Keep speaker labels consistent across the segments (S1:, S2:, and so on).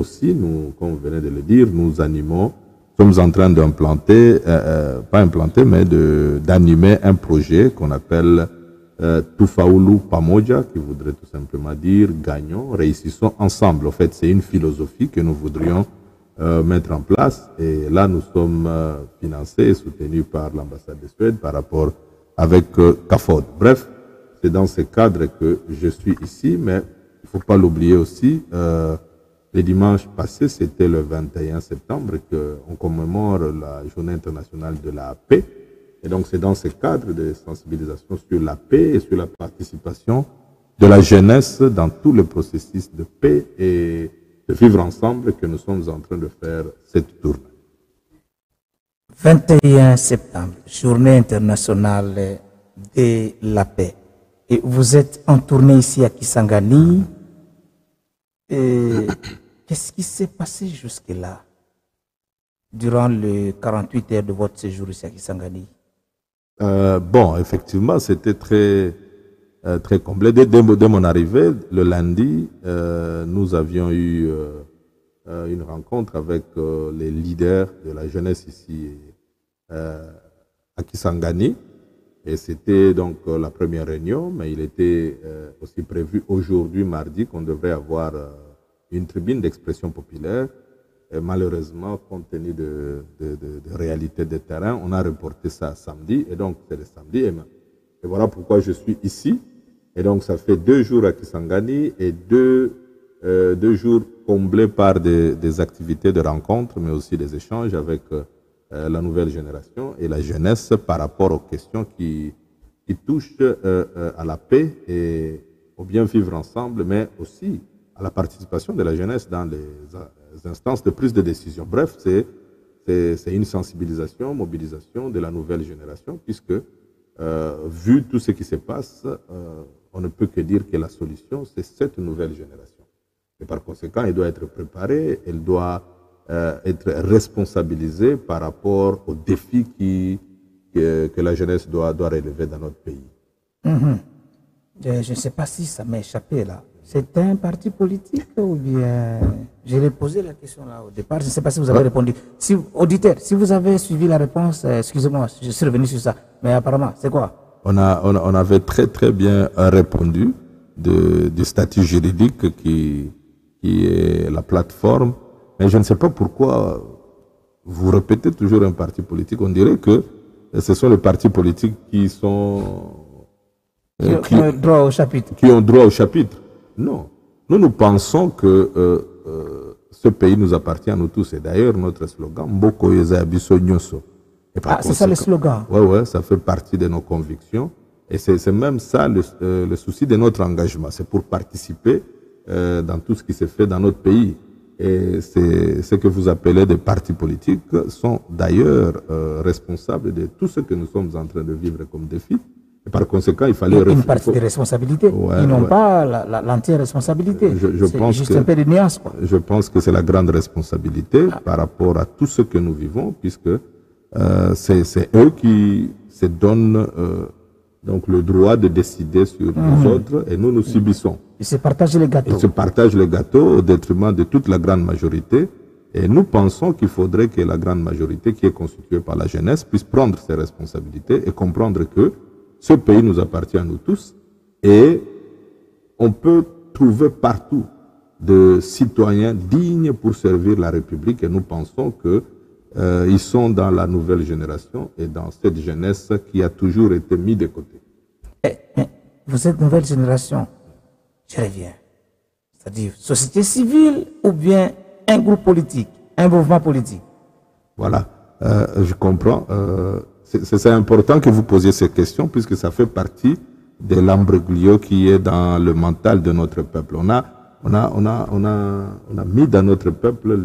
S1: aussi, nous, comme vous venez de le dire, nous animons, sommes en train d'implanter, pas implanter, mais d'animer un projet qu'on appelle Tufaulu Pamoja, qui voudrait tout simplement dire gagnons, réussissons ensemble. En fait, c'est une philosophie que nous voudrions mettre en place. Et là, nous sommes financés et soutenus par l'ambassade de Suède par rapport avec CAFOD. Bref, c'est dans ce cadre que je suis ici, mais il ne faut pas l'oublier aussi. Le dimanche passé, c'était le 21 septembre qu'on commémore la Journée internationale de la paix. Et donc, c'est dans ce cadre de sensibilisation sur la paix et sur la participation de la jeunesse dans tout le processus de paix et de vivre ensemble que nous sommes en train de faire cette tournée.
S2: 21 septembre, Journée internationale de la paix. Et vous êtes en tournée ici à Kisangani. Qu'est-ce qui s'est passé jusque-là, durant les 48 heures de votre séjour ici à Kisangani?
S1: Bon, effectivement, c'était très complet. Dès mon arrivée, le lundi, nous avions eu une rencontre avec les leaders de la jeunesse ici à Kisangani. Et c'était donc la première réunion, mais il était aussi prévu aujourd'hui, mardi, qu'on devrait avoir une tribune d'expression populaire. Et malheureusement, compte tenu de réalité de terrain, on a reporté ça samedi, et donc c'est le samedi. Et voilà pourquoi je suis ici. Et donc ça fait 2 jours à Kisangani et 2 jours comblés par des activités de rencontres, mais aussi des échanges avec la nouvelle génération et la jeunesse par rapport aux questions qui touchent à la paix et au bien vivre ensemble, mais aussi à la participation de la jeunesse dans les instances de prise de décision. Bref, c'est une sensibilisation, mobilisation de la nouvelle génération, puisque vu tout ce qui se passe, on ne peut que dire que la solution, c'est cette nouvelle génération. Et par conséquent, elle doit être préparée, elle doit être responsabilisée par rapport aux défis que la jeunesse doit relever dans notre pays.
S2: Je ne sais pas si ça m'a échappé là. C'est un parti politique ou bien... J'ai posé la question là au départ, je ne sais pas si vous avez répondu. Si, auditeur, si vous avez suivi la réponse, excusez-moi, je suis revenu sur ça, mais apparemment, c'est quoi?
S1: On avait très bien répondu du statut juridique qui est la plateforme, mais je ne sais pas pourquoi vous répétez toujours un parti politique. On dirait que ce sont les partis politiques qui sont...
S2: qui ont droit au chapitre.
S1: Qui ont droit au chapitre. Non. Nous pensons que ce pays nous appartient à nous tous. Et d'ailleurs, notre slogan, Mboko Yeza Biso Nyoso.
S2: C'est ça le slogan?
S1: Oui, ça fait partie de nos convictions. Et c'est même ça le souci de notre engagement. C'est pour participer dans tout ce qui se fait dans notre pays. Et ce que vous appelez des partis politiques sont d'ailleurs responsables de tout ce que nous sommes en train de vivre comme défi. Et par conséquent, il fallait...
S2: Une partie des responsabilités. Ils n'ont pas l'entière responsabilité. C'est juste un peu de nuance, quoi.
S1: Je pense que c'est la grande responsabilité par rapport à tout ce que nous vivons, puisque c'est eux qui se donnent donc le droit de décider sur nous autres, et nous subissons.
S2: Ils se partagent les gâteaux.
S1: Ils se partagent les gâteaux au détriment de toute la grande majorité. Et nous pensons qu'il faudrait que la grande majorité, qui est constituée par la jeunesse, puisse prendre ses responsabilités et comprendre que ce pays nous appartient à nous tous, et on peut trouver partout de citoyens dignes pour servir la République, et nous pensons qu'ils sont dans la nouvelle génération et dans cette jeunesse qui a toujours été mise de côté.
S2: Vous êtes nouvelle génération, je reviens. C'est-à-dire société civile ou bien un groupe politique, un mouvement politique?
S1: Voilà, je comprends. C'est important que vous posiez ces questions, puisque ça fait partie de l'embroglio qui est dans le mental de notre peuple. On a mis dans notre peuple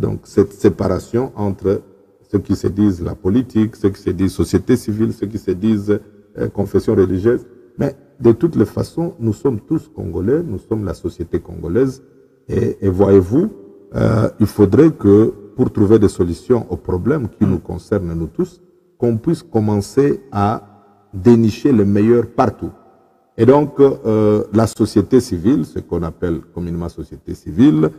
S1: donc cette séparation entre ceux qui se disent la politique, ceux qui se disent société civile, ceux qui se disent confession religieuse. Mais de toutes les façons, nous sommes tous Congolais, nous sommes la société congolaise. Et voyez-vous, il faudrait que, pour trouver des solutions aux problèmes qui nous concernent nous tous, qu'on puisse commencer à dénicher le meilleur partout. Et donc, la société civile, ce qu'on appelle communément société civile,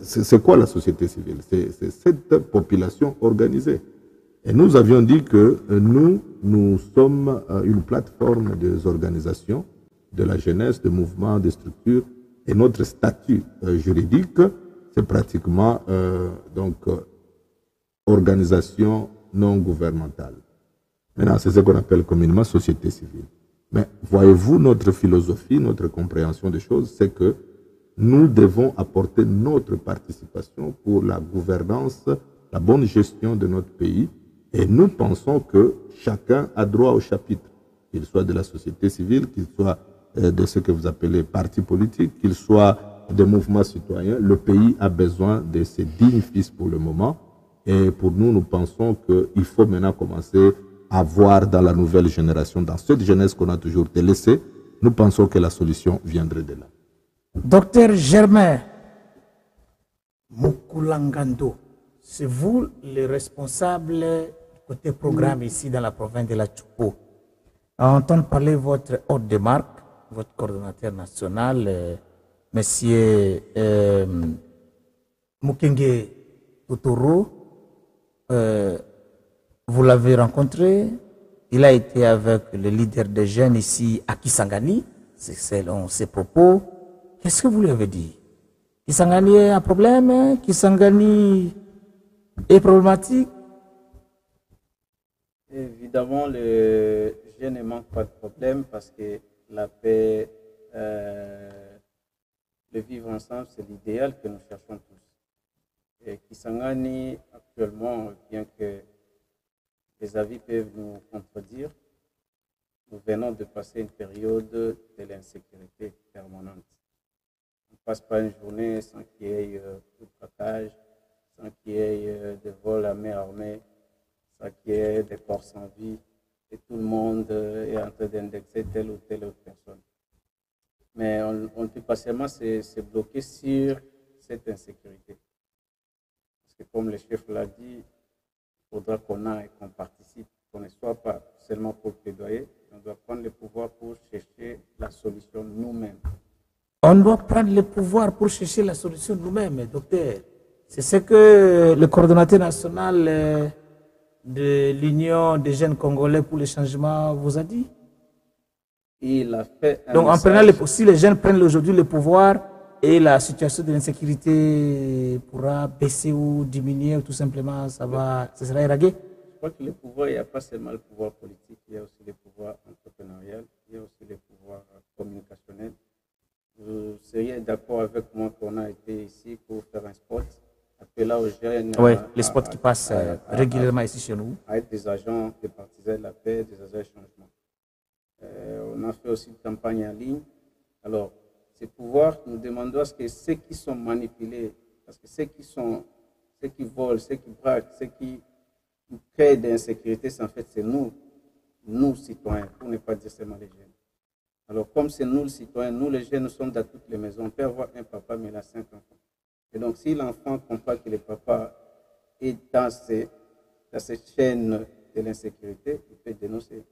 S1: c'est quoi la société civile? C'est cette population organisée. Et nous avions dit que nous sommes une plateforme des organisations, de la jeunesse, de mouvements, de structures, et notre statut juridique, c'est pratiquement organisation non gouvernementale. Maintenant, c'est ce qu'on appelle communément société civile. Mais voyez-vous, notre philosophie, notre compréhension des choses, c'est que nous devons apporter notre participation pour la gouvernance, la bonne gestion de notre pays. Et nous pensons que chacun a droit au chapitre, qu'il soit de la société civile, qu'il soit de ce que vous appelez partis politiques, qu'il soit des mouvements citoyens. Le pays a besoin de ces dignes fils pour le moment. Et pour nous, nous pensons qu'il faut maintenant commencer à voir dans la nouvelle génération, dans cette jeunesse qu'on a toujours délaissée, nous pensons que la solution viendrait de là.
S2: Docteur Germain Mukulangando, c'est vous le responsable côté programme ici dans la province de la Tchoupo. À entendre parler votre hôte de marque, votre coordonnateur national, Monsieur Mukenge Totoro, vous l'avez rencontré, il a été avec le leader des jeunes ici à Kisangani, c'est selon ses propos. Qu'est-ce que vous lui avez dit? Kisangani est un problème? Kisangani est problématique?
S3: Évidemment, les jeunes ne manquent pas de problème parce que la paix, le vivre ensemble, c'est l'idéal que nous cherchons tous. Et Kisangani, actuellement, bien que les avis peuvent nous contredire, nous venons de passer une période de l'insécurité permanente. On ne passe pas une journée sans qu'il y ait de braquage, sans qu'il y ait de vols à main armée, sans qu'il y ait des corps sans vie, et tout le monde est en train d'indexer telle ou telle autre personne. Mais on ne peut pas seulement se bloquer sur cette insécurité. Parce que comme le chef l'a dit, il faudra qu'on aille, qu'on participe, qu'on ne soit pas seulement pour plaidoyer, on doit prendre le pouvoir pour chercher la solution nous-mêmes.
S2: On doit prendre le pouvoir pour chercher la solution nous-mêmes, docteur. C'est ce que le coordonnateur national de l'Union des jeunes Congolais pour le changement vous a dit?
S3: Il a fait
S2: donc, en prenant si les jeunes prennent aujourd'hui le pouvoir et la situation de l'insécurité pourra baisser ou diminuer, ou tout simplement, ça sera éragué?
S3: Je crois que le pouvoir, il n'y a pas seulement le pouvoir politique, il y a aussi le pouvoir entrepreneurial, il y a aussi le pouvoir communicationnel. Vous seriez d'accord avec moi qu'on a été ici pour faire un spot, appeler aux jeunes.
S2: Oui, les spots qui passent régulièrement ici chez nous.
S3: À être des agents des partisans de la paix, des agents de changement. On a fait aussi une campagne en ligne. Alors, ces pouvoirs, nous demandons à ce que ceux qui sont manipulés, parce que ceux qui volent, ceux qui braquent, ceux qui créent de l'insécurité, en fait, c'est nous citoyens, pour ne pas dire seulement les jeunes. Alors, comme c'est nous, les citoyens, nous, les jeunes, nous sommes dans toutes les maisons. On peut avoir un papa, mais il a 5 enfants. Et donc, si l'enfant comprend que le papa est dans cette chaîne de l'insécurité, il peut dénoncer.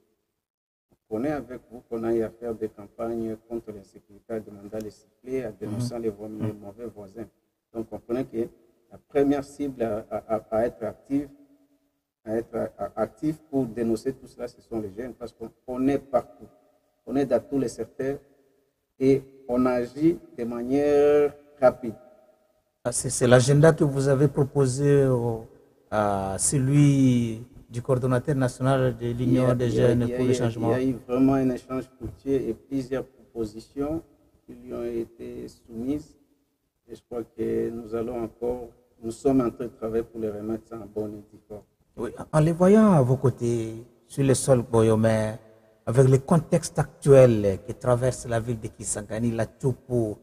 S3: On est avec vous, qu'on aille à faire des campagnes contre l'insécurité, à demander à les siffler, à dénoncer les mauvais voisins. Donc, comprenez que la première cible à être active pour dénoncer tout cela, ce sont les jeunes, parce qu'on est partout. On est dans tous les secteurs et on agit de manière rapide.
S2: C'est l'agenda que vous avez proposé à celui du coordonnateur national de l'Union des jeunes pour le changement.
S3: Il y a eu vraiment un échange fructueux et plusieurs propositions qui lui ont été soumises. Et je crois que nous sommes en train de travailler pour les remettre en bonne et due forme.
S2: Oui, en les voyant à vos côtés, sur le sol Boyomé, avec le contexte actuel qui traverse la ville de Kisangani, la Tchoupo,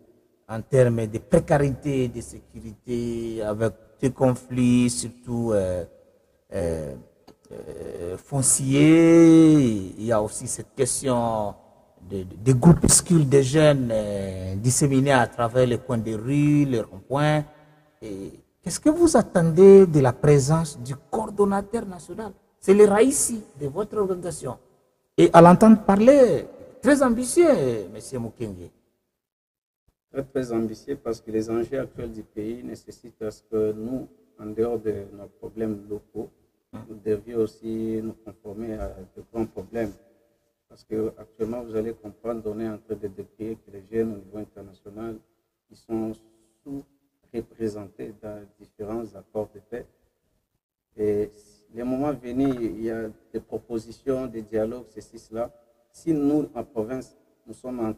S2: en termes de précarité, de sécurité, avec des conflits, surtout fonciers. Il y a aussi cette question des groupuscules de jeunes disséminés à travers les coins des rues, les ronds-points. Qu'est-ce que vous attendez de la présence du coordonnateur national? C'est le Raïssi de votre organisation. Et à l'entendre parler, très ambitieux, M. Mukenge.
S3: Très, très ambitieux parce que les enjeux actuels du pays nécessitent à ce que nous, en dehors de nos problèmes locaux, nous devions aussi nous conformer à de grands problèmes. Parce que actuellement, vous allez comprendre, on est en train de décrire que les jeunes au niveau international, ils sont sous-représentés dans différents accords de paix. Et les moments venus, il y a des propositions, des dialogues, ceci, cela. Si nous, en province, nous sommes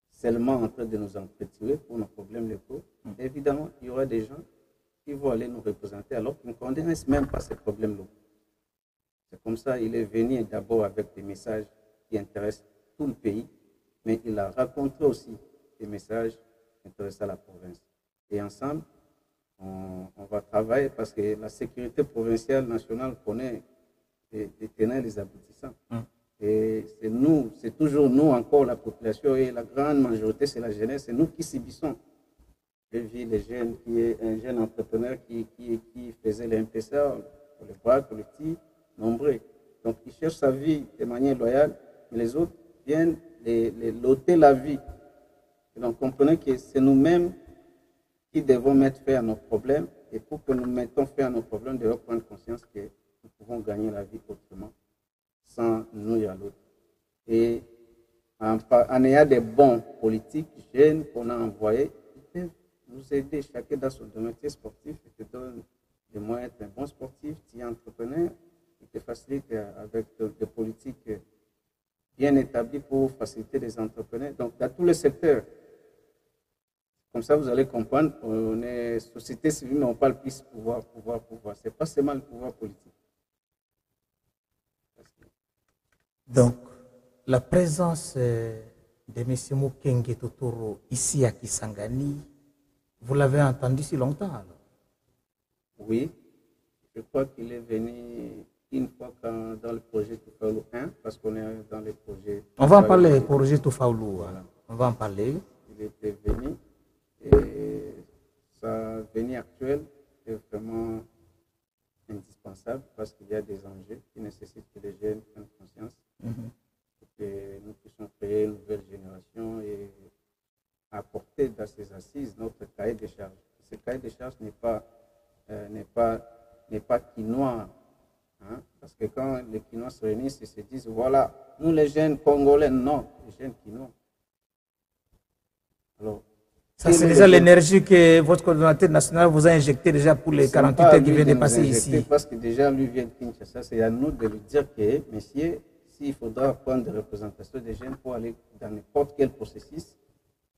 S3: seulement en train de nous entretuer pour nos problèmes locaux, évidemment, il y aura des gens qui vont aller nous représenter alors qu'ils ne connaissent même pas ces problèmes locaux. C'est comme ça, il est venu d'abord avec des messages qui intéressent tout le pays, mais il a raconté aussi des messages qui intéressent la province. Et ensemble, on va travailler parce que la sécurité provinciale, nationale connaît des tenants et des aboutissants. Et c'est toujours nous, encore la population, et la grande majorité, c'est la jeunesse, c'est nous qui subissons. J'ai vu les jeunes, qui est un jeune entrepreneur qui faisait les MPSA, le bras, le petit, nombreux. Donc, il cherche sa vie de manière loyale, mais les autres viennent les loter la vie. Et donc, comprenez que c'est nous-mêmes qui devons mettre fin à nos problèmes, et pour que nous mettons fin à nos problèmes, nous devons prendre conscience que nous pouvons gagner la vie autrement, sans nuire à l'autre. Et en ayant des bons politiques jeunes qu'on a envoyés, ils peuvent nous aider, chacun dans son domaine sportif, et te donne les moyens d'être un bon sportif, tu es entrepreneur, et te facilite avec des politiques bien établies pour faciliter les entrepreneurs. Donc, dans tous les secteurs, comme ça, vous allez comprendre, on est société civile, mais on parle plus pouvoir. Ce n'est pas seulement le pouvoir politique.
S2: Donc, la présence de M. Mukenge Totoro ici à Kisangani, vous l'avez entendu si longtemps alors?
S3: Oui, je crois qu'il est venu une fois dans le projet Toufaoulou 1, parce qu'on est dans les projets.
S2: On va en parler du projet Toufaoulou. Voilà. On va en parler.
S3: Il était venu. Et sa venue actuelle est vraiment indispensable parce qu'il y a des enjeux qui nécessitent que les jeunes prennent conscience pour que nous puissions créer une nouvelle génération et apporter dans ces assises notre cahier de charges. Ce cahier de charges n'est pas quinois. Hein? Parce que quand les Quinois se réunissent, ils se disent voilà, nous les jeunes Congolais, non, les jeunes Quinois. Alors,
S2: ça, c'est déjà l'énergie que votre coordonnateur national vous a injecté déjà pour les 48 heures qui viennent de passer ici.
S3: Parce que déjà, lui vient de Kinshasa. C'est à nous de lui dire que, messieurs, s'il faudra prendre des représentations des jeunes pour aller dans n'importe quel processus,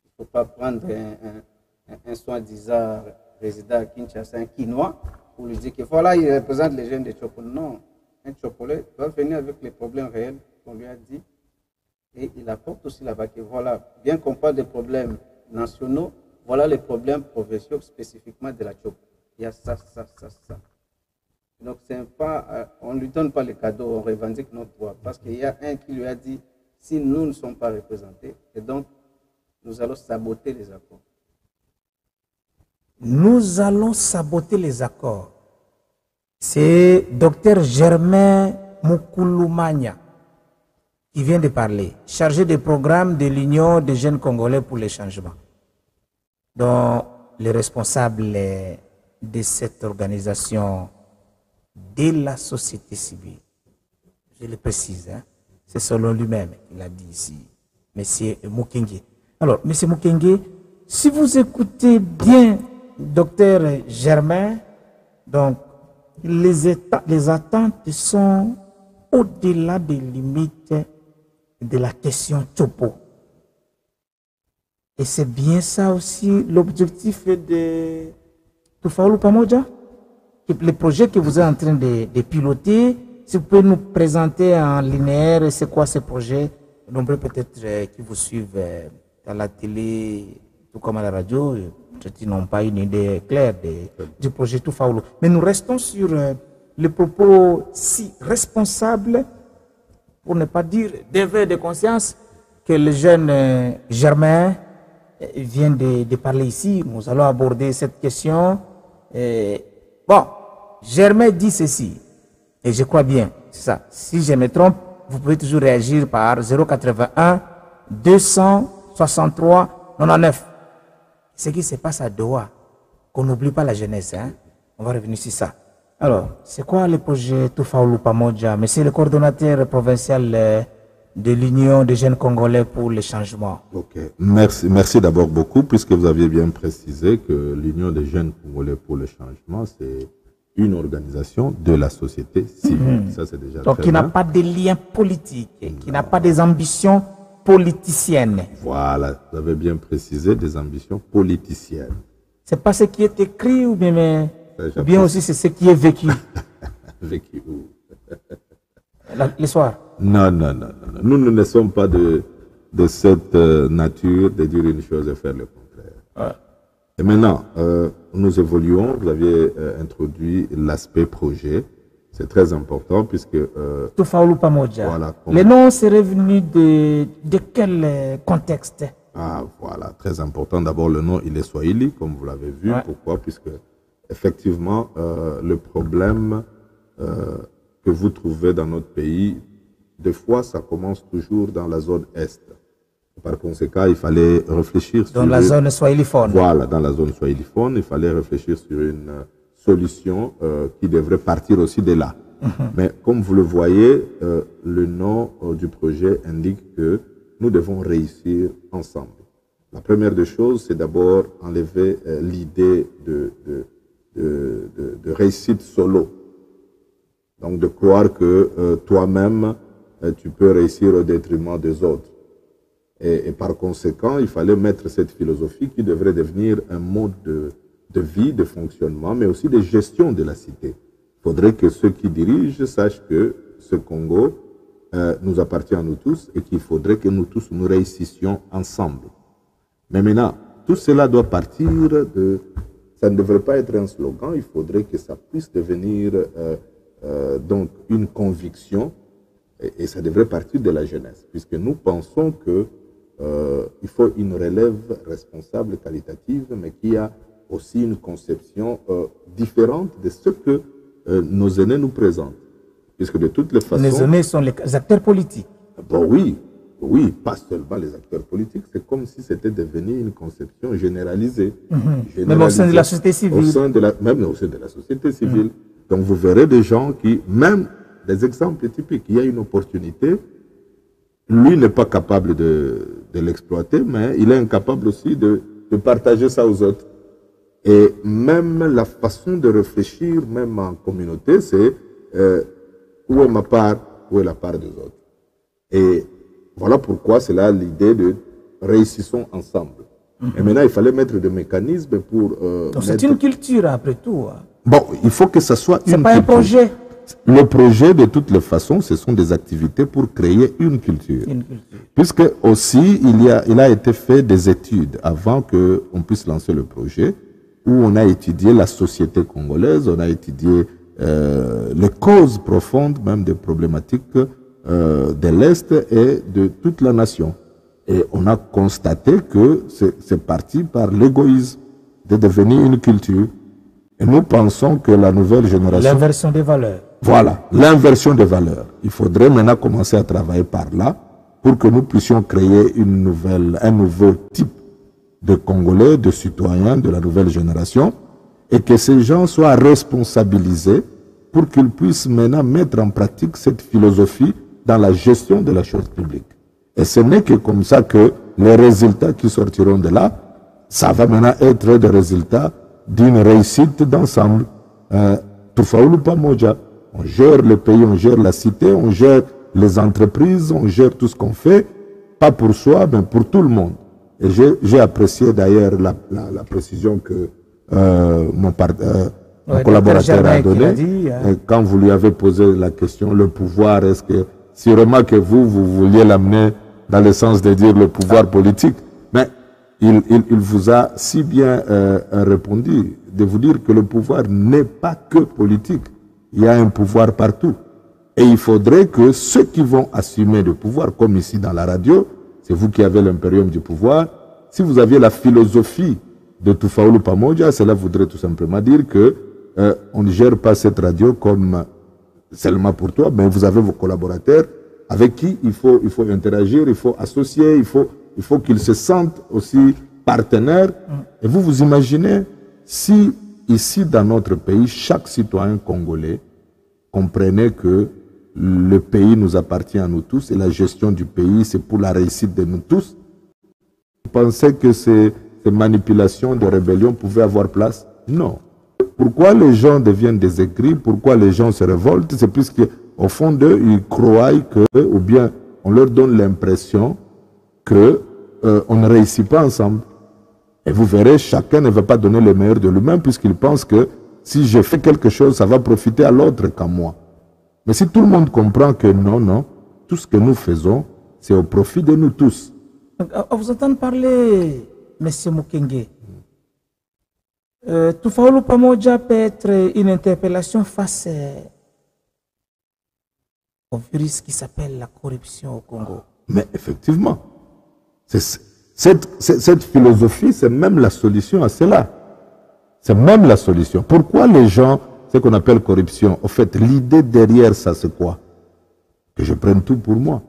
S3: il ne faut pas prendre un soi-disant résident à Kinshasa, un Quinois, pour lui dire que voilà, il représente les jeunes de Tchopolé. Non, un Tchopolé doit venir avec les problèmes réels qu'on lui a dit. Et il apporte aussi là-bas que voilà, bien qu'on parle des problèmes nationaux, voilà les problèmes provinciaux spécifiquement de la Tchop. Il y a ça. Donc, on ne lui donne pas les cadeaux, on revendique notre droit. Parce qu'il y a un qui lui a dit, si nous ne sommes pas représentés, et donc nous allons saboter les accords.
S2: Nous allons saboter les accords. C'est Dr Germain Moukoulou-Magna qui vient de parler, chargé des programmes de l'Union des jeunes Congolais pour les changements, dont les responsables de cette organisation de la société civile. Je le précise, hein, c'est selon lui-même qu'il a dit ici, M. Mukenge. Alors, M. Mukenge, si vous écoutez bien Dr Germain, donc les attentes sont au-delà des limites de la question Tchopo. Et c'est bien ça aussi l'objectif de Toufaoulou Pamoja, le projet que vous êtes en train de piloter. Si vous pouvez nous présenter en linéaire, c'est quoi ce projet? Nombreux peut-être qui vous suivent à la télé, tout comme à la radio, peut-être ils n'ont pas une idée claire du projet Toufaoulou. Mais nous restons sur le propos si responsable, pour ne pas dire d'éveil de conscience, que le jeune Germain vient de parler ici. Nous allons aborder cette question. Bon, Germain dit ceci, et je crois bien, c'est ça. Si je me trompe, vous pouvez toujours réagir par 081 263 99. ce qui se passe à Doha, qu'on n'oublie pas la jeunesse. Hein? On va revenir sur ça. Alors, c'est quoi le projet Tufaoulou Pamoja? Monsieur le coordonnateur provincial de l'Union des jeunes Congolais pour le changement.
S1: Ok, merci d'abord beaucoup, puisque vous aviez bien précisé que l'Union des jeunes Congolais pour le changement, c'est une organisation de la société civile. Ça, c'est déjà
S2: donc,
S1: très
S2: qui n'a
S1: bien.
S2: pas de lien politique, qui n'a pas des ambitions politiciennes.
S1: Voilà, vous avez bien précisé, des ambitions politiciennes.
S2: C'est pas ce qui est écrit ou bien
S1: Ça,
S2: ou bien aussi c'est ce qui est vécu
S1: Vécu où?
S2: le soir.
S1: Non. Nous ne sommes pas de cette nature de dire une chose et faire le contraire.
S2: Ouais.
S1: Et maintenant, nous évoluons. Vous aviez introduit l'aspect projet. C'est très important puisque...
S2: Tufaoulou Pamoja.
S1: Voilà,
S2: Le nom serait venu de quel contexte?
S1: Ah, voilà, très important. D'abord, le nom, il est Swahili, comme vous l'avez vu.
S2: Ouais.
S1: Pourquoi? Puisque, effectivement, le problème que vous trouvez dans notre pays, des fois, ça commence toujours dans la zone Est. Par conséquent, il fallait réfléchir
S2: Dans la zone swahiliphone.
S1: Voilà, dans la zone swahiliphone, il fallait réfléchir sur une solution qui devrait partir aussi de là. Mais comme vous le voyez, le nom du projet indique que nous devons réussir ensemble. La première des choses, c'est d'abord enlever l'idée de réussite solo. Donc de croire que toi-même, tu peux réussir au détriment des autres. Et par conséquent, il fallait mettre cette philosophie qui devrait devenir un mode de vie, de fonctionnement, mais aussi de gestion de la cité. Il faudrait que ceux qui dirigent sachent que ce Congo nous appartient à nous tous et qu'il faudrait que nous tous nous réussissions ensemble. Mais maintenant, tout cela doit partir de... Ça ne devrait pas être un slogan, il faudrait que ça puisse devenir donc une conviction et ça devrait partir de la jeunesse, puisque nous pensons que il faut une relève responsable, qualitative, mais qui a aussi une conception différente de ce que nos aînés nous présentent. Puisque de toutes les façons...
S2: Les aînés sont les acteurs politiques.
S1: Bon, oui, pas seulement les acteurs politiques, c'est comme si c'était devenu une conception généralisée.
S2: Même au sein de la société civile.
S1: Même au sein de la société civile. Donc vous verrez des gens qui, même des exemples typiques, il y a une opportunité, lui n'est pas capable de l'exploiter, mais il est incapable aussi de partager ça aux autres. Et même la façon de réfléchir, même en communauté, c'est où est ma part, où est la part des autres. Et voilà pourquoi c'est là l'idée de réussissons ensemble. Et maintenant, il fallait mettre des mécanismes pour...
S2: Donc c'est une culture après tout.
S1: Bon, il faut que ça soit une
S2: C'est pas un projet.
S1: Le projet, de toutes les façons, ce sont des activités pour créer une culture. Puisque aussi, il a été fait des études avant qu'on puisse lancer le projet, où on a étudié la société congolaise, on a étudié les causes profondes même des problématiques de l'Est et de toute la nation. Et on a constaté que c'est parti par l'égoïsme de devenir une culture. Et nous pensons que la nouvelle génération...
S2: L'inversion des valeurs.
S1: Voilà, l'inversion des valeurs. Il faudrait maintenant commencer à travailler par là pour que nous puissions créer un nouveau type de Congolais, de citoyens de la nouvelle génération et que ces gens soient responsabilisés pour qu'ils puissent maintenant mettre en pratique cette philosophie dans la gestion de la chose publique. Et ce n'est que comme ça que les résultats qui sortiront de là, ça va maintenant être des résultats d'une réussite d'ensemble. Tufaoulou Pamoja, on gère le pays, on gère la cité, on gère les entreprises, on gère tout ce qu'on fait, pas pour soi, mais pour tout le monde. Et j'ai apprécié d'ailleurs la précision que mon collaborateur a donnée. Quand vous lui avez posé la question, le pouvoir, est-ce que, sûrement que vous vouliez l'amener dans le sens de dire le pouvoir politique, mais il vous a si bien répondu de vous dire que le pouvoir n'est pas que politique. Il y a un pouvoir partout. Et il faudrait que ceux qui vont assumer le pouvoir, comme ici dans la radio, c'est vous qui avez l'impérium du pouvoir, si vous aviez la philosophie de Tufaoulou Pamoja, cela voudrait tout simplement dire que on ne gère pas cette radio comme seulement pour toi, mais vous avez vos collaborateurs avec qui il faut interagir, il faut associer, il faut qu'ils se sentent aussi partenaires. Et vous vous imaginez si ici dans notre pays, chaque citoyen congolais comprenait que le pays nous appartient à nous tous et la gestion du pays, c'est pour la réussite de nous tous. Vous pensez que ces manipulations de rébellion pouvaient avoir place? Non. Pourquoi les gens deviennent des aigris? Pourquoi les gens se révoltent? C'est puisqu'au fond d'eux, ils croient que, ou bien on leur donne l'impression que on ne réussit pas ensemble. Et vous verrez, chacun ne veut pas donner le meilleur de lui-même puisqu'il pense que si je fais quelque chose, ça va profiter à l'autre qu'à moi. Mais si tout le monde comprend que non, non, tout ce que nous faisons, c'est au profit de nous tous.
S2: À vous entendre parler, M. Mukenge, Tufaulu Pamoja peut être une interpellation face au virus qui s'appelle la corruption au Congo.
S1: Mais effectivement, cette philosophie, c'est même la solution à cela. C'est même la solution. Pourquoi les gens, ce qu'on appelle corruption, en fait, l'idée derrière ça, c'est quoi? Que je prenne tout pour moi.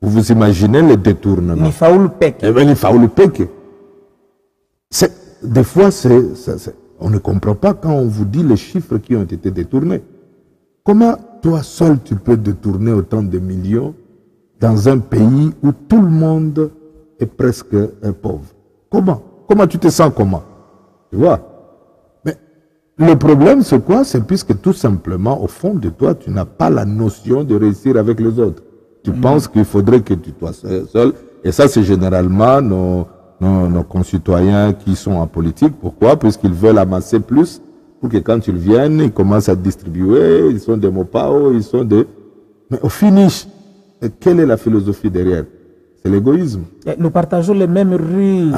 S1: Vous vous imaginez les détournements? Des fois, on ne comprend pas quand on vous dit les chiffres qui ont été détournés. Comment toi seul tu peux détourner autant de millions dans un pays où tout le monde est presque pauvre? Comment tu te sens comment? Tu vois? Mais le problème c'est quoi? C'est puisque tout simplement au fond de toi tu n'as pas la notion de réussir avec les autres. Tu penses qu'il faudrait que tu sois seul. Et ça c'est généralement nos concitoyens qui sont en politique. Pourquoi? Puisqu'ils veulent amasser plus pour que quand ils viennent, ils commencent à distribuer, ils sont des mopao, ils sont des... Mais au finish, quelle est la philosophie derrière? C'est l'égoïsme.
S2: Nous partageons les mêmes rues,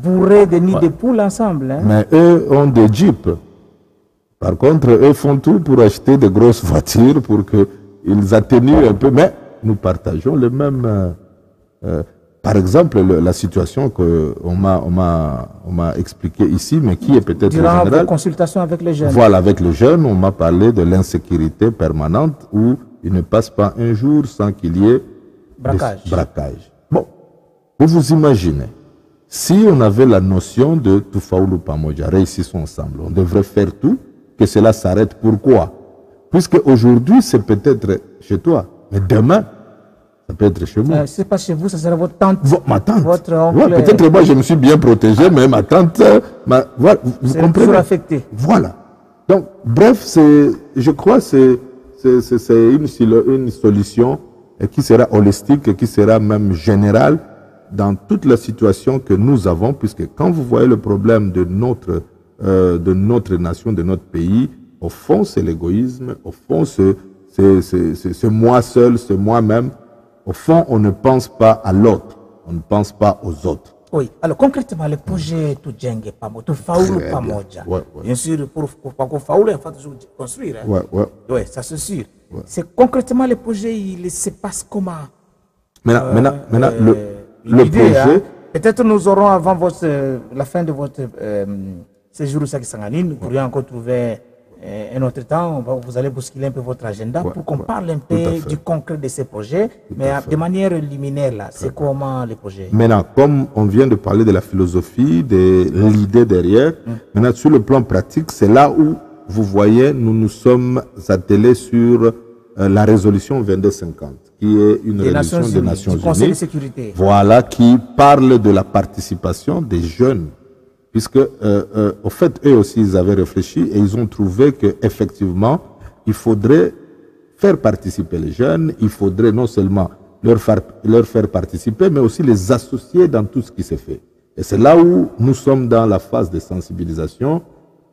S2: bourrées de nids de poules ensemble. Hein.
S1: Mais eux ont des jeeps. Par contre, eux font tout pour acheter de grosses voitures pour qu'ils atténuent un peu. Mais nous partageons les mêmes... par exemple, la situation qu'on m'a expliquée ici, mais qui est peut-être
S2: durant
S1: générale.
S2: vos consultations avec les jeunes.
S1: Voilà, avec les jeunes, on m'a parlé de l'insécurité permanente où il ne passe pas un jour sans qu'il y ait braquage. Bon, vous vous imaginez, si on avait la notion de Tufaulu Pamoja, réussissons ensemble, on devrait faire tout, que cela s'arrête. Pourquoi? Puisque aujourd'hui, c'est peut-être chez toi, mais demain, ça peut être chez moi.
S2: C'est pas chez vous, ça sera votre tante.
S1: Ma tante.
S2: Votre oncle.
S1: Ouais, peut-être moi je me suis bien protégé, mais ma tante, voilà, vous comprenez.
S2: Toujours affecté.
S1: Voilà. Donc, bref, je crois que c'est une solution qui sera holistique et qui sera même générale dans toute la situation que nous avons, puisque quand vous voyez le problème de notre nation, de notre pays, au fond, c'est l'égoïsme, au fond, c'est moi seul, c'est moi-même. Au fond, on ne pense pas à l'autre, on ne pense pas aux autres.
S2: Oui, alors concrètement, le projet Tujenge Pamoja, Tufaulu Pamoja, bien sûr, pour Faulu, il faut construire. Hein. Ouais, ça c'est sûr. Ouais. C'est concrètement le projet, il se passe comment?
S1: Maintenant, le projet...
S2: Hein, peut-être nous aurons avant la fin de votre séjour au Sangani, nous pourrions encore trouver un autre temps, vous allez bousculer un peu votre agenda pour qu'on parle un peu du concret de ces projets, mais de manière liminaire, là, c'est comment les projets?
S1: Maintenant, comme on vient de parler de la philosophie, de l'idée derrière, maintenant sur le plan pratique, c'est là où vous voyez, nous nous sommes attelés sur la résolution 2250, qui est une résolution des Nations Unies,
S2: Conseil de sécurité.
S1: Voilà, qui parle de la participation des jeunes. Puisque, au fait, eux aussi, ils avaient réfléchi et ils ont trouvé qu'effectivement, il faudrait faire participer les jeunes, il faudrait non seulement leur faire participer, mais aussi les associer dans tout ce qui se fait. Et c'est là où nous sommes dans la phase de sensibilisation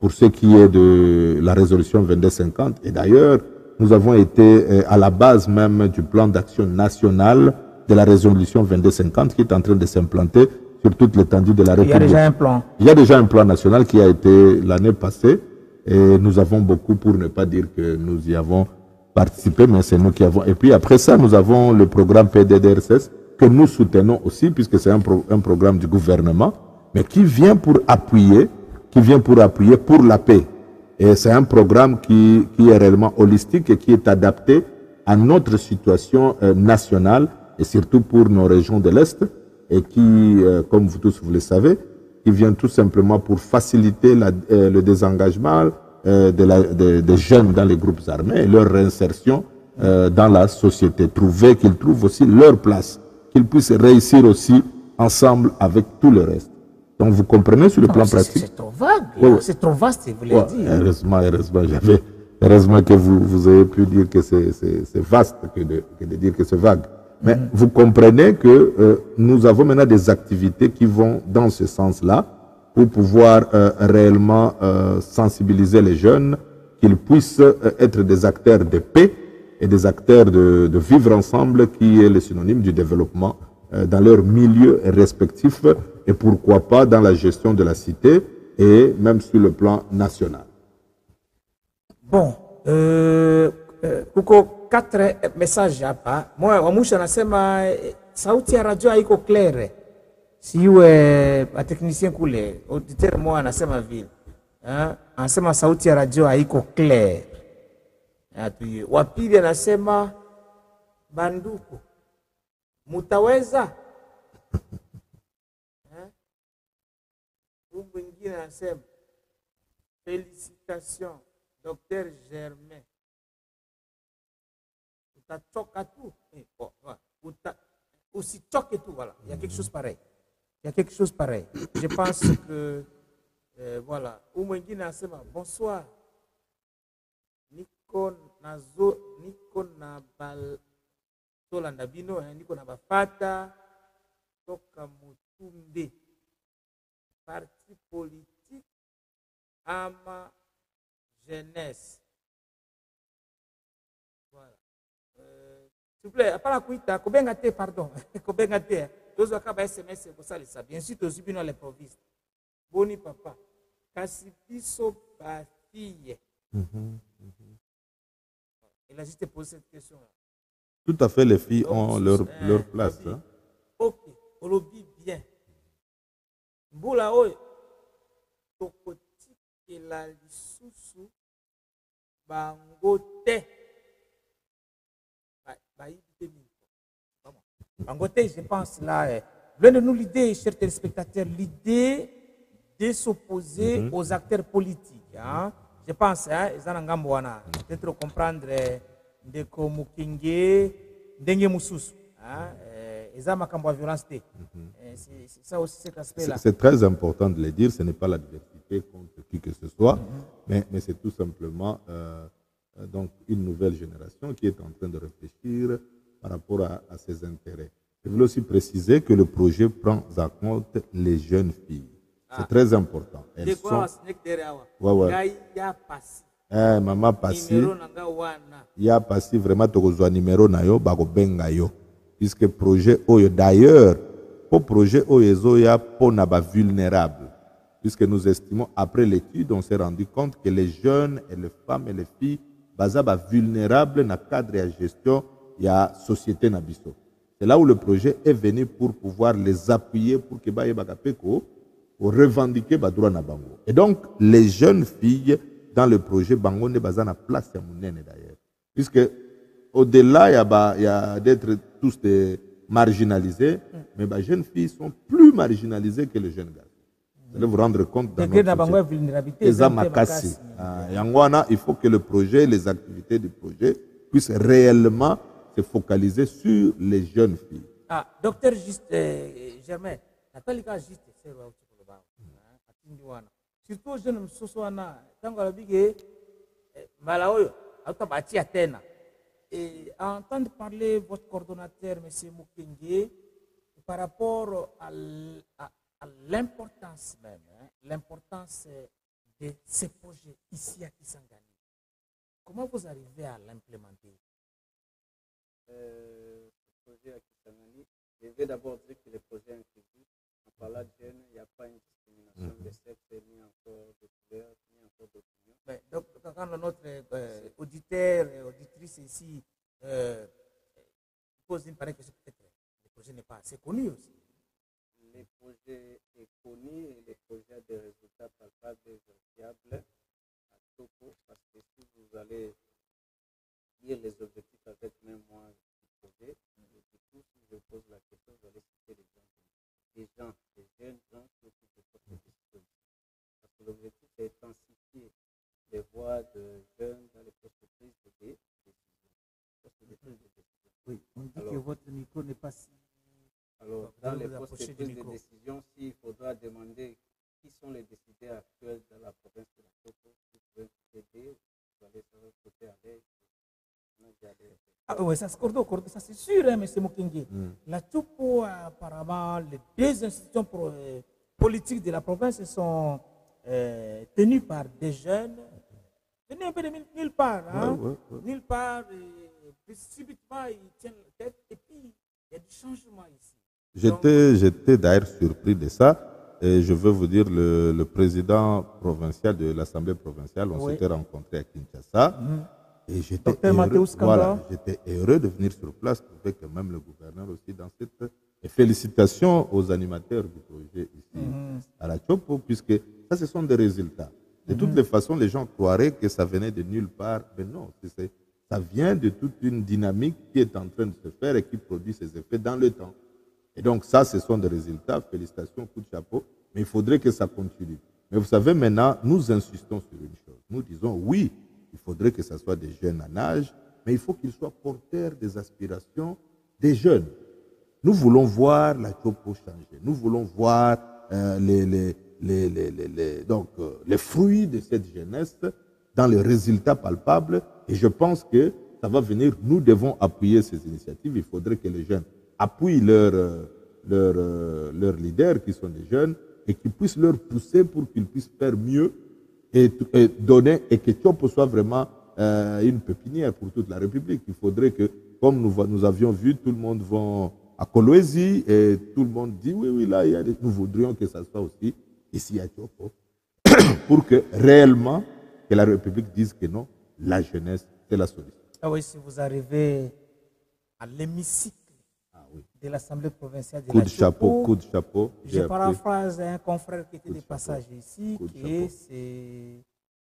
S1: pour ce qui est de la résolution 2250. Et d'ailleurs, nous avons été à la base même du plan d'action national de la résolution 2250 qui est en train de s'implanter sur toute l'étendue de la République.
S2: Il y a déjà un plan.
S1: Il y a déjà un plan national qui a été l'année passée et nous avons beaucoup, pour ne pas dire que nous y avons participé, mais c'est nous qui avons. Et puis après ça, nous avons le programme PDDRCS que nous soutenons aussi, puisque c'est un programme du gouvernement, mais qui vient pour appuyer pour la paix. Et c'est un programme qui est réellement holistique et qui est adapté à notre situation nationale et surtout pour nos régions de l'Est. et qui, comme vous tous vous le savez, qui vient tout simplement pour faciliter le désengagement des jeunes dans les groupes armés et leur réinsertion dans la société. Qu'ils trouvent aussi leur place, qu'ils puissent réussir aussi ensemble avec tout le reste. Donc vous comprenez sur le plan pratique.
S2: C'est trop vague, c'est trop vaste, vous voulez dire.
S1: Heureusement que vous avez pu dire que c'est vaste que de dire que c'est vague. Mais vous comprenez que nous avons maintenant des activités qui vont dans ce sens-là pour pouvoir réellement sensibiliser les jeunes, qu'ils puissent être des acteurs de paix et des acteurs de vivre ensemble, qui est le synonyme du développement dans leur milieu respectif et pourquoi pas dans la gestion de la cité et même sur le plan national.
S2: Bon, kuko 4 messages hapa. Moja wa mwisho anasema sauti ya radio haiko claire. Siwe technicien kule, auditeur moja anasema vile. Anasema sauti ya radio haiko claire. Wa pili anasema banduku mutaweza. Mwingine anasema félicitations Docteur Germain. Utachoka tu. Usichoke tout, voilà. Il y a quelque chose pareil. Il y a quelque chose pareil. Je pense que, voilà. Ou mwingine anasema, bonsoir. Niko na tolanda bino, niko na bafata, toka mutumbe. Parti politique, ama jeunesse. Voilà. S'il vous plaît, à part la kuita, kobengate, pardon, kobengate. Dozo akaba SMS, ça. Bien sûr, tozi bino l'improviste. Boni papa. Kasi biso ba fille. Il a juste posé cette question là.
S1: Tout à fait, les filles ont leur place. Hein?
S2: Ok, on le dit bien. Mbula oyo, tokoti la lisusu bangote. Bangote, je pense là, donnez-nous l'idée, chers téléspectateurs, l'idée de s'opposer aux acteurs politiques. Hein? Je pense, peut-être comprendre Ndeko Mukenge, Ndenge Mususu. C'est ça aussi cet aspect-là.
S1: C'est très important de le dire, ce n'est pas l'adversité contre qui que ce soit, mais c'est tout simplement donc une nouvelle génération qui est en train de réfléchir par rapport à ses intérêts. Je voulais aussi préciser que le projet prend en compte les jeunes filles. C'est très important. Elles sont... maman Passi, il y a Passi vraiment tokozwa numéro na yo bakobenga yo. Puisque projet oyo d'ailleurs pour projet oyo ya pour naba vulnérable. Puisque nous estimons après l'étude on s'est rendu compte que les jeunes et les femmes et les filles bazaba vulnérables na cadre et gestion ya société na biso. C'est là où le projet est venu pour pouvoir les appuyer pour que ba bakapeko pour revendiquer ba droit na bango. Et donc les jeunes filles dans le projet bango ne bazana place ya munene d'ailleurs. Puisque au-delà il y a d'être tous des marginalisés, mais les jeunes filles sont plus marginalisées que les jeunes gars. Vous allez vous rendre compte dans notre
S2: vulnérabilité.
S1: Il faut que le projet, les activités du projet puissent réellement se focaliser sur les jeunes filles.
S2: Ah, docteur Germain, surtout jeune msoswana tango alabige malaoyo autabati atena. Et à entendre parler votre coordonnateur, M. Mukenge, par rapport à l'importance même, l'importance de ces projets ici à Kisangani, comment vous arrivez à l'implémenter?
S3: Le projet à Kisangani, je vais d'abord dire que le projet est inclusif. En parlant de jeunes, il n'y a pas une discrimination de sexe, ni encore de couleur, ni encore d'opinion.
S2: Donc, quand notre auditeur et auditrice ici pose une pareille question, peut-être le projet n'est pas assez connu aussi.
S3: Le projet est connu et le projet a des résultats palpables et vérifiables à Togo, parce que si vous allez lire les objectifs avec même moi du projet, du coup, si je pose la question, vous allez citer les gens. des gens, des jeunes gens qui occupent des postes de décision. Parce que l'objectif est d'intensifier les voix de jeunes dans les postes de prise de décision.
S2: Oui, on dit que votre micro n'est pas si...
S3: Alors, dans les postes de prise de décision, s'il faudra demander qui sont les décideurs actuels dans la province de la Chopo, vous pouvez aider, vous allez se recruter avec.
S2: Ah oui, ça c'est sûr, hein, M. Mokenge. La Chopo, apparemment, les deux institutions politiques de la province sont tenues par des jeunes, venus un peu de nulle part. Hein? Nulle part, subitement, ils tiennent la tête et puis il y a du changement ici.
S1: J'étais d'ailleurs surpris de ça. Et je veux vous dire, le président provincial de l'Assemblée provinciale, on s'était rencontré à Kinshasa. Et j'étais heureux de venir sur place, avec même le gouverneur aussi dans cette... Et félicitations aux animateurs du projet ici à la Chopo, puisque ça, ce sont des résultats. De toutes les façons, les gens croiraient que ça venait de nulle part. Mais non, ça vient de toute une dynamique qui est en train de se faire et qui produit ses effets dans le temps. Et donc ça, ce sont des résultats. Félicitations, coup de chapeau. Mais il faudrait que ça continue. Mais vous savez, maintenant, nous insistons sur une chose. Nous disons, oui, il faudrait que ce soit des jeunes en âge, mais il faut qu'ils soient porteurs des aspirations des jeunes. Nous voulons voir la Chopo changer. Nous voulons voir les fruits de cette jeunesse dans les résultats palpables. Et je pense que ça va venir. Nous devons appuyer ces initiatives. Il faudrait que les jeunes appuient leurs leaders qui sont des jeunes et qu'ils puissent leur pousser pour qu'ils puissent faire mieux et donner, et que Chopo soit vraiment une pépinière pour toute la République. Il faudrait que, comme nous avions vu, tout le monde va à Kolwezi et tout le monde dit oui, là, nous voudrions que ça soit aussi ici à Chopo pour que réellement que la République dise que non, la jeunesse, c'est la solution.
S2: Ah oui, si vous arrivez à l'hémicycle de l'Assemblée provinciale de la Chopo,
S1: coup de chapeau.
S2: Je paraphrase un confrère qui était de passage ici,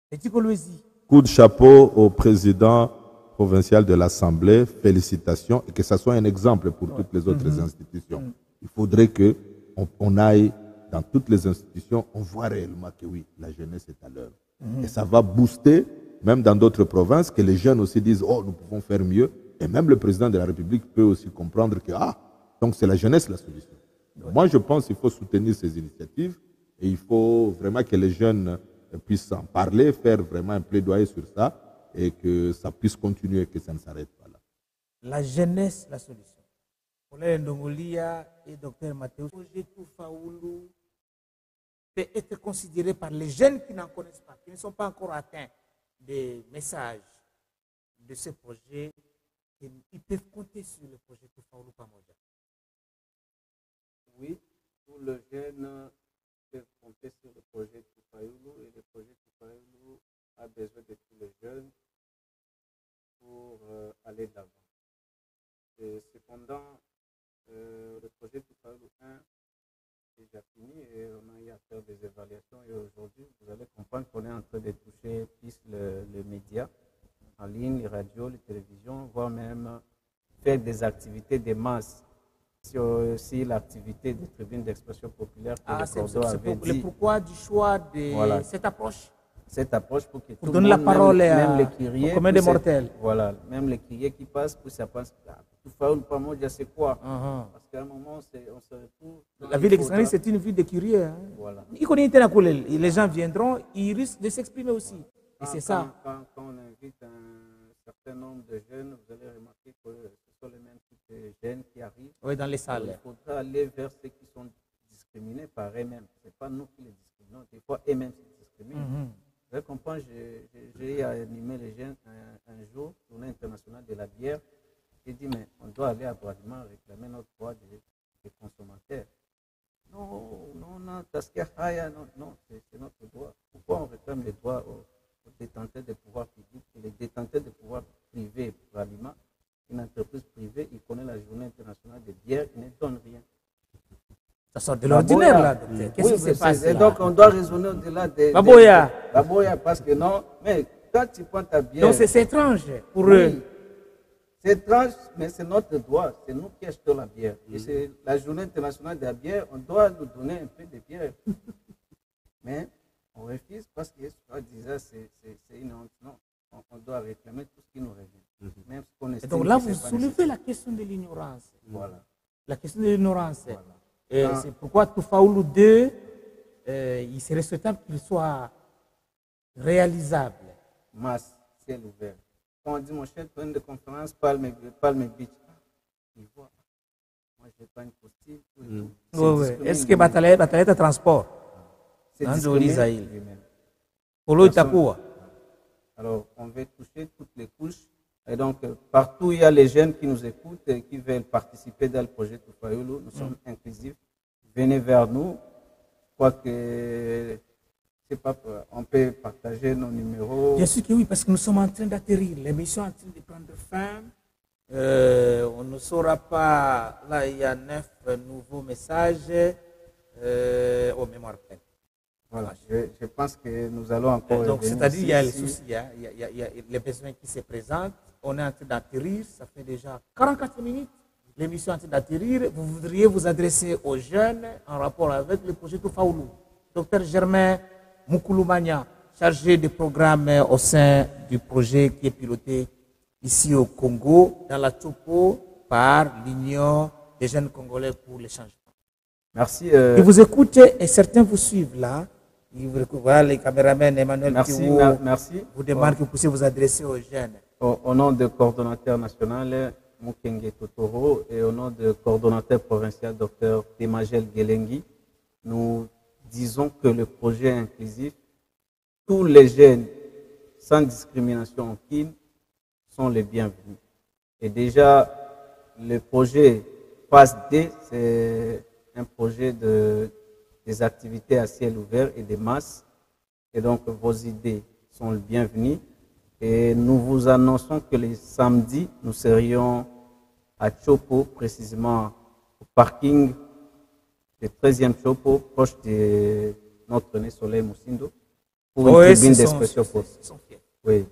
S2: c'est Kolwezi.
S1: Coup de chapeau au président provincial de l'Assemblée, félicitations, et que ça soit un exemple pour toutes les autres institutions. Il faudrait qu'on aille dans toutes les institutions, on voit réellement que oui, la jeunesse est à l'heure. Et ça va booster, même dans d'autres provinces, que les jeunes aussi disent, oh, nous pouvons faire mieux. Et même le président de la République peut aussi comprendre que, donc c'est la jeunesse la solution. Moi, je pense qu'il faut soutenir ces initiatives et il faut vraiment que les jeunes puissent en parler, faire vraiment un plaidoyer sur ça et que ça puisse continuer, que ça ne s'arrête pas là.
S2: La jeunesse, la solution. Paulin Ndongolia et Dr Mathéus, le projet Toufaoulou peut être considéré par les jeunes qui n'en connaissent pas, qui ne sont pas encore atteints des messages de ce projet. Ils peuvent compter sur le projet Toufaoulou Pamoja.
S3: Oui, tous les jeunes peuvent compter sur le projet Toufaoulou et le projet Toufaoulou a besoin de tous les jeunes pour aller de l'avant. Cependant, le projet Toufaoulou 1 est déjà fini et on a eu à faire des évaluations et aujourd'hui, vous allez comprendre qu'on est en train de toucher plus les médias en ligne, les radios, les télévisions, voire même faire des activités de masse. Sur aussi l'activité des tribunes d'expression populaire que le Cordo avait dit.
S2: Pourquoi du choix de cette approche?
S3: Cette approche pour que tout
S2: donner la parole
S3: même les kyriers,
S2: commun des mortels.
S3: Voilà, même les kyriers qui passent, pour ça pense, Toufaoulou Pamoja, c'est quoi? Parce qu'à un moment, on se retrouve...
S2: La ville d'Extrémie, c'est une ville de kyriers. Hein.
S3: Voilà.
S2: Les gens viendront, ils risquent de s'exprimer aussi. Et c'est ça.
S3: Quand on invite un certain nombre de jeunes, vous allez remarquer que ce sont les mêmes types de jeunes qui arrivent.
S2: Oui, dans les salles.
S3: Il faudra aller vers ceux qui sont discriminés par eux-mêmes. Ce n'est pas nous qui les discriminons. Des fois, eux-mêmes se discriminent. Vous allez comprendre, j'ai animé les jeunes un jour, journée internationale de la bière. J'ai dit, mais on doit aller à Bois-du-Mar réclamer notre droit des consommateurs. Non, parce que non, c'est notre droit. Pourquoi on réclame les droits aux détenteurs de pouvoir public et les détenteurs de pouvoir privé pour l'aliment? Une entreprise privée, il connaît la journée internationale de bière, il ne donne rien.
S2: Ça sort de l'ordinaire là. Qu'est-ce qui se passe?
S3: Et donc on doit raisonner au-delà de
S2: Baboya,
S3: parce que non, mais quand tu prends ta bière.
S2: Donc c'est étrange pour eux.
S3: C'est étrange, mais c'est notre droit. C'est nous qui achetons la bière. Et c'est la journée internationale de la bière, on doit nous donner un peu de bière. Mais on refuse parce que, soi-disant, c'est une honte. Non, on doit réclamer tout ce qui nous revient. Même ce qu'on
S2: Et donc là, vous soulevez la question de l'ignorance.
S3: Voilà.
S2: La question de l'ignorance.
S3: Voilà.
S2: Et c'est pourquoi Toufaoulou 2, il serait souhaitable qu'il soit réalisable.
S3: Masse, ciel ouvert. Quand on dit mon chef, plein de conférences, Palme Beach. Il voit. Moi, je n'ai pas une postille.
S2: Oui. Est-ce que Batalette de transport?
S3: C'est alors, on veut toucher toutes les couches. Et donc, partout, il y a les jeunes qui nous écoutent et qui veulent participer dans le projet Toufaoulou. Nous sommes inclusifs. Venez vers nous. Je crois que, on peut partager nos numéros.
S2: Bien sûr que oui, parce que nous sommes en train d'atterrir. L'émission est en train de prendre fin. On ne saura pas. Là, il y a 9 nouveaux messages aux mémoires pleines.
S3: Voilà, je pense que nous allons encore.
S2: Donc, c'est-à-dire qu'il y a les soucis, il y a les besoins qui se présentent. On est en train d'atterrir. Ça fait déjà 44 minutes. L'émission est en train d'atterrir. Vous voudriez vous adresser aux jeunes en rapport avec le projet Toufaoulou. Docteur Germain Moukoulou-Magna, chargé de programme au sein du projet qui est piloté ici au Congo, dans la Topo, par l'Union des jeunes Congolais pour le changement.
S3: Merci.
S2: Ils vous écoutent et certains vous suivent là. Voilà les caméramans Emmanuel Thibault,
S3: merci.
S2: vous demandent que vous puissiez vous adresser aux jeunes.
S3: Au nom du coordonnateur national Mukenge Totoro et au nom du coordonnateur provincial Dr Temagel Gelengui, nous disons que le projet inclusif, tous les jeunes, sans discrimination aucune, sont les bienvenus. Et déjà, le projet phase D, c'est un projet des activités à ciel ouvert et des masses. Et donc, vos idées sont les bienvenues. Et nous vous annonçons que les samedis, nous serions à Chopo, précisément au parking du 13e Chopo, proche de notre Né Soleil Moussindo, pour une tribune d'expression. Oui,